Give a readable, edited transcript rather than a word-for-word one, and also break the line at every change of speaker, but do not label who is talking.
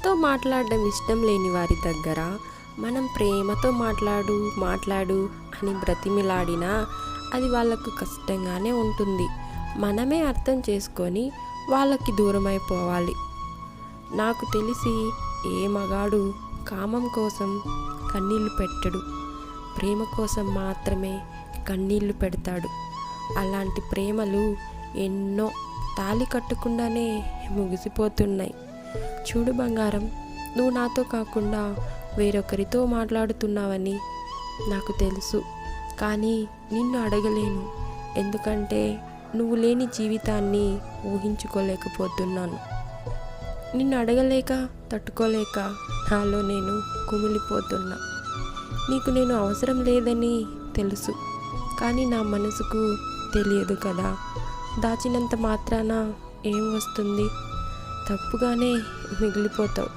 మనతో మాట్లాడడం ఇష్టం లేని వారి దగ్గర మనం ప్రేమతో మాట్లాడు అని బ్రతిమిలాడినా అది వాళ్ళకు కష్టంగానే ఉంటుంది. మనమే అర్థం చేసుకొని వాళ్ళకి దూరం అయిపోవాలి. నాకు తెలిసి ఏ మగాడు కామం కోసం కన్నీళ్లు పెట్టడు, ప్రేమ కోసం మాత్రమే కన్నీళ్లు పెడతాడు. అలాంటి ప్రేమలు ఎన్నో తాళి కట్టకుండానే ముగిసిపోతున్నాయి. చూడు బంగారం, నువ్వు నాతో కాకుండా వేరొకరితో మాట్లాడుతున్నావని నాకు తెలుసు. కానీ నిన్ను అడగలేను, ఎందుకంటే నువ్వు లేని జీవితాన్ని ఊహించుకోలేకపోతున్నాను. నిన్ను అడగలేక తట్టుకోలేక నాలో నేను కుమిలిపోతున్నా. నీకు నేను అవసరం లేదని తెలుసు, కానీ నా మనసుకు తెలియదు కదా. దాచినంత మాత్రాన ఏం వస్తుంది? తప్పుగానే మిగిలిపోతావు.